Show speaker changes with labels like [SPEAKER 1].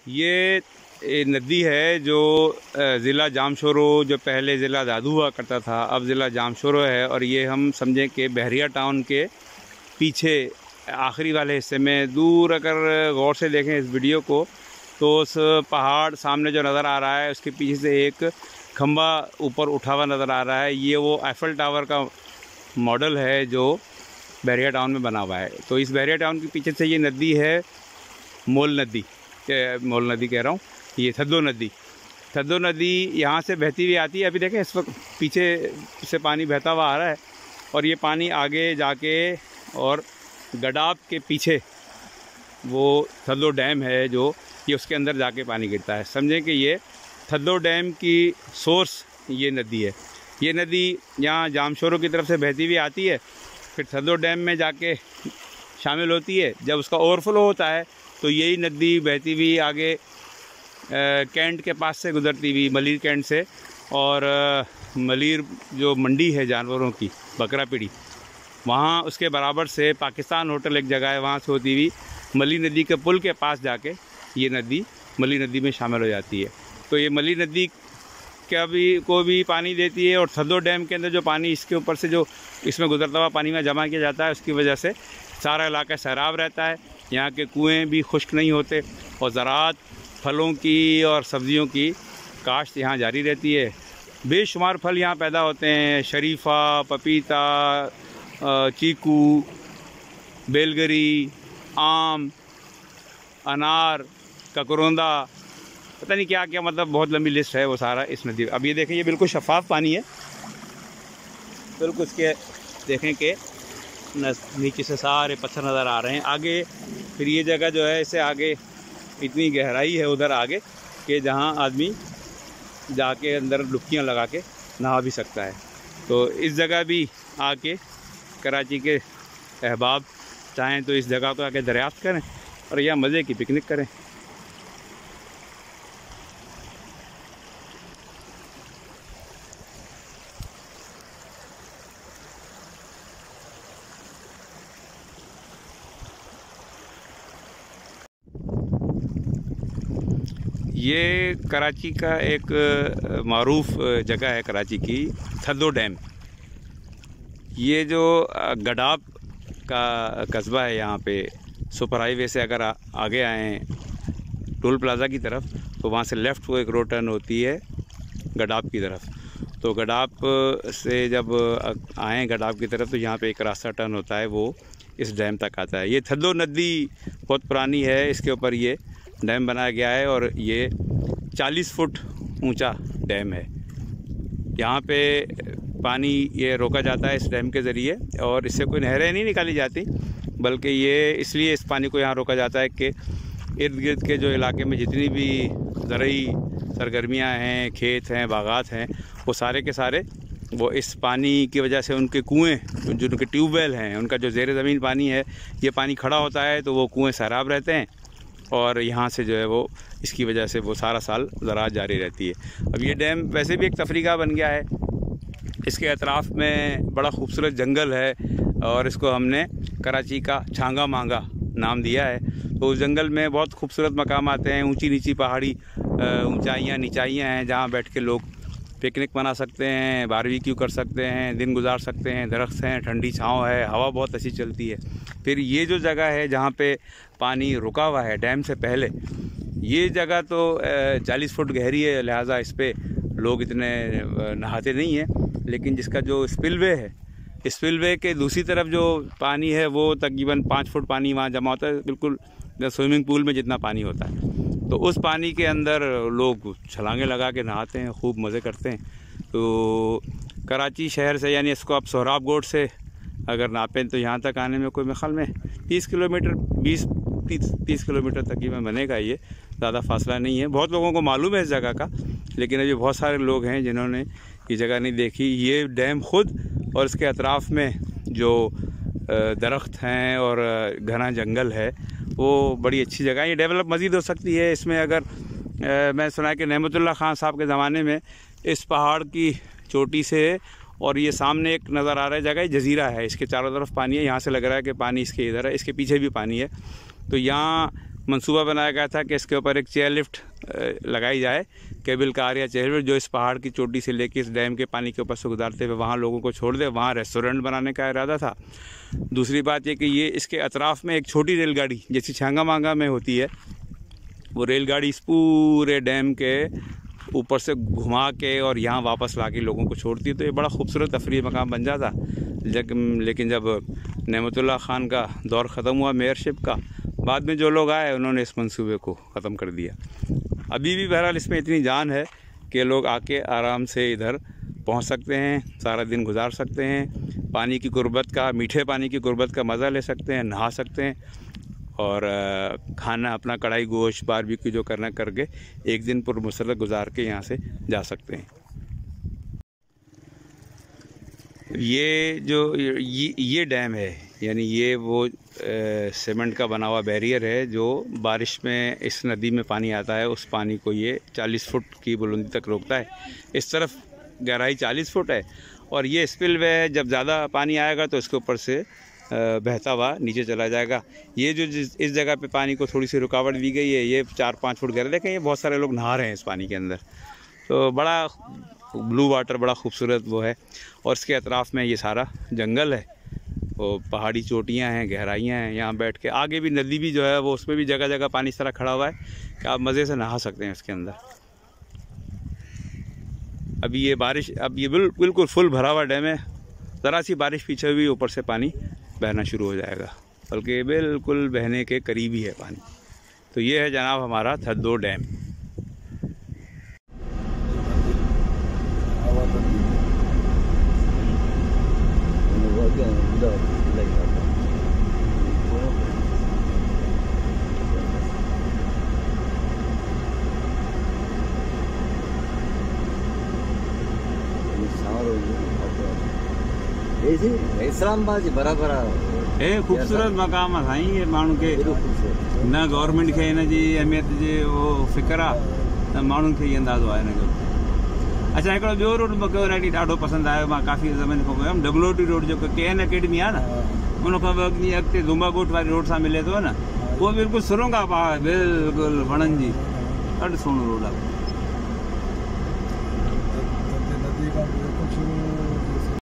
[SPEAKER 1] ये नदी है जो ज़िला जामशोरो, जो पहले ज़िला दादू हुआ करता था, अब ज़िला जामशोरो है। और ये हम समझें कि बहरिया टाउन के पीछे आखिरी वाले हिस्से में दूर, अगर गौर से देखें इस वीडियो को तो उस पहाड़ सामने जो नज़र आ रहा है उसके पीछे से एक खंबा ऊपर उठा हुआ नज़र आ रहा है। ये वो आईफल टावर का मॉडल है जो बहरिया टाउन में बना हुआ है। तो इस बहरिया टाउन के पीछे से ये नदी है मोल नदी कह रहा हूँ, ये थद्दो नदी। थद्दो नदी यहाँ से बहती हुई आती है। अभी देखें इस वक्त पीछे से पानी बहता हुआ आ रहा है और ये पानी आगे जाके और गडाब के पीछे वो थद्दो डैम है जो ये उसके अंदर जाके पानी गिरता है। समझें कि ये थद्दो डैम की सोर्स ये नदी है। ये नदी यहाँ जामशोरो की तरफ से बहती हुई आती है, फिर थद्दो डैम में जाके शामिल होती है। जब उसका ओवरफ्लो होता है तो यही नदी बहती हुई आगे कैंट के पास से गुजरती हुई, मलिर कैंट से, और मलिर जो मंडी है जानवरों की, बकरा पीड़ी, वहाँ उसके बराबर से पाकिस्तान होटल एक जगह है, वहाँ से होती हुई मली नदी के पुल के पास जाके ये नदी मली नदी में शामिल हो जाती है। तो ये मली नदी को भी पानी देती है और थद्दो डैम के अंदर जो पानी इसके ऊपर से जो इसमें गुजरता हुआ पानी में जमा किया जाता है, उसकी वजह से सारा इलाका सैराब रहता है। यहाँ के कुएं भी खुश्क नहीं होते और ज़राअत, फलों की और सब्ज़ियों की काश्त यहाँ जारी रहती है। बेशुमार फल यहाँ पैदा होते हैं, शरीफा, पपीता, चीकू, बेलगरी, आम, अनार, ककरोंदा, पता नहीं क्या क्या, मतलब बहुत लंबी लिस्ट है वो सारा इस नदी। अब ये देखें, ये बिल्कुल शफाफ पानी है, बिल्कुल इसके देखें कि नीचे से सारे पत्थर नज़र आ रहे हैं। आगे फिर ये जगह जो है, इससे आगे इतनी गहराई है उधर आगे कि जहाँ आदमी जाके अंदर डुबकियाँ लगा के नहा भी सकता है। तो इस जगह भी आके कराची के अहबाब चाहें तो इस जगह को आके दरियाफ्त करें और यहाँ मज़े की पिकनिक करें। ये कराची का एक मारूफ जगह है, कराची की थद्दो डैम। ये जो गडाब का कस्बा है, यहाँ पे सुपर हाईवे से अगर आगे आएँ टोल प्लाज़ा की तरफ तो वहाँ से लेफ़्ट को एक रोड टर्न होती है गडाब की तरफ। तो गडाब से जब आएँ गडाब की तरफ तो यहाँ पे एक रास्ता टर्न होता है, वो इस डैम तक आता है। ये थद्दो नदी बहुत पुरानी है, इसके ऊपर ये डैम बनाया गया है और ये 40 फुट ऊंचा डैम है। यहाँ पे पानी ये रोका जाता है इस डैम के ज़रिए और इससे कोई नहरें नहीं निकाली जाती, बल्कि ये इसलिए इस पानी को यहाँ रोका जाता है कि इर्द गिर्द के जो इलाके में जितनी भी ज़रूरी सरगर्मियाँ हैं, खेत हैं, बागात हैं, वो सारे के सारे वो इस पानी की वजह से उनके कुएँ, जो उनके ट्यूबवेल हैं, उनका जो ज़ेर ज़मीन पानी है, ये पानी खड़ा होता है तो वो कुएँ सैराब रहते हैं और यहाँ से जो है वो इसकी वजह से वो सारा साल ज़राअत जारी रहती है। अब ये डैम वैसे भी एक तफरीगा बन गया है, इसके अतराफ़ में बड़ा खूबसूरत जंगल है और इसको हमने कराची का छांगा मांगा नाम दिया है। तो उस जंगल में बहुत खूबसूरत मकाम आते हैं, ऊंची नीची पहाड़ी ऊंचाइयाँ नीचाइयाँ हैं जहाँ बैठ के लोग पिकनिक मना सकते हैं, बारबेक्यू कर सकते हैं, दिन गुजार सकते हैं, दरख्त हैं, ठंडी छाँव है, हवा बहुत अच्छी चलती है। फिर ये जो जगह है जहाँ पे पानी रुका हुआ है डैम से पहले, ये जगह तो 40 फुट गहरी है, लिहाजा इस पे लोग इतने नहाते नहीं हैं। लेकिन जिसका जो स्पिलवे है, स्पिलवे के दूसरी तरफ जो पानी है वो तकरीबन 5 फुट पानी वहाँ जमा होता है, बिल्कुल स्विमिंग पूल में जितना पानी होता है। तो उस पानी के अंदर लोग छलांगे लगा के नहाते हैं, खूब मज़े करते हैं। तो कराची शहर से, यानी इसको आप सोहराब गोड से अगर नापें तो यहाँ तक आने में कोई मेरे ख्याल में 30 किलोमीटर 20-30 किलोमीटर तकरीबन बनेगा। ये ज़्यादा फासला नहीं है। बहुत लोगों को मालूम है इस जगह का, लेकिन अभी बहुत सारे लोग हैं जिन्होंने ये जगह नहीं देखी। ये डैम ख़ुद और इसके अतराफ़ में जो दरख्त हैं और घना जंगल है वो बड़ी अच्छी जगह है। ये डेवलप मज़ीद हो सकती है इसमें। अगर मैं सुना है कि नेमतुल्लाह खान साहब के ज़माने में इस पहाड़ की चोटी से, और ये सामने एक नज़र आ रहा है जगह, जजीरा है, इसके चारों तरफ पानी है, यहाँ से लग रहा है कि पानी इसके इधर है, इसके पीछे भी पानी है। तो यहाँ मंसूबा बनाया गया था कि इसके ऊपर एक चेयर लिफ्ट लगाई जाए, केबल कार या चेयर लिफ्ट, जो इस पहाड़ की चोटी से लेकर इस डैम के पानी के ऊपर से गुजारते हुए वहाँ लोगों को छोड़ दे। वहाँ रेस्टोरेंट बनाने का इरादा था। दूसरी बात ये कि ये इसके अतराफ़ में एक छोटी रेलगाड़ी जैसी छांगा मांगा में होती है, वो रेलगाड़ी इस पूरे डैम के ऊपर से घुमा के और यहाँ वापस ला के लोगों को छोड़ती है। तो ये बड़ा खूबसूरत तफरीह मकाम बन जाता। लेकिन जब नेमतुल्लाह खान का दौर ख़त्म हुआ मेयरशिप का, बाद में जो लोग आए उन्होंने इस मंसूबे को ख़त्म कर दिया। अभी भी बहरहाल इसमें इतनी जान है कि लोग आके आराम से इधर पहुंच सकते हैं, सारा दिन गुजार सकते हैं, पानी की गुर्बत का, मीठे पानी की गुर्बत का मज़ा ले सकते हैं, नहा सकते हैं और खाना अपना कढ़ाई गोश्त बारबेक्यू जो करना करके एक दिन पुरमसरत गुजार के यहाँ से जा सकते हैं। ये जो ये डैम है, यानी ये वो सीमेंट का बना हुआ बैरियर है जो बारिश में इस नदी में पानी आता है, उस पानी को ये 40 फुट की बुलंदी तक रोकता है। इस तरफ गहराई 40 फुट है और ये स्पिलवे है, जब ज़्यादा पानी आएगा तो इसके ऊपर से बहता हुआ नीचे चला जाएगा। ये जो इस जगह पे पानी को थोड़ी सी रुकावट दी गई है, ये 4-5 फुट गहरा, देखें ये बहुत सारे लोग नहा रहे हैं इस पानी के अंदर। तो बड़ा ब्लू वाटर, बड़ा खूबसूरत वो है। और इसके अतराफ़ में ये सारा जंगल है, वो पहाड़ी चोटियाँ हैं, गहराइयाँ हैं। यहाँ बैठ के आगे भी नदी भी जो है वो, उसमें भी जगह जगह पानी इस तरह खड़ा हुआ है कि आप मज़े से नहा सकते हैं इसके अंदर। अभी ये बारिश, अब ये बिल्कुल फुल भरा हुआ डैम है, ज़रा सी बारिश पीछे हुई ऊपर से पानी बहना शुरू हो जाएगा, बल्कि बिल्कुल बहने के करीब ही है पानी। तो ये है जनाब हमारा थद्दो डैम।
[SPEAKER 2] इस्लामाबाद बराबर
[SPEAKER 1] है खूबसूरत मकाम है साईं। ये माण्हू के न गवर्नमेंट खे इन जी अहमियत जी वो फ़िक्र आहे, न माण्हुनि खे ई अंदाज़ो आहे हिन जो। अच्छा, हिकिड़ो ॿियो रोड मूंखे ॾाढी ॾाढो पसंदि आयो, मां काफ़ी ज़माने खां वियुमि, WOT रोड जेको KN अकेडमी आहे न, उन खां ॿ ॾींहं अॻिते दुम्बागोट वारी रोड सां मिले थो न, उहो बिल्कुलु सुरंग आहे, बिल्कुलु वणनि जी, ॾाढो सुहिणो रोड आहे।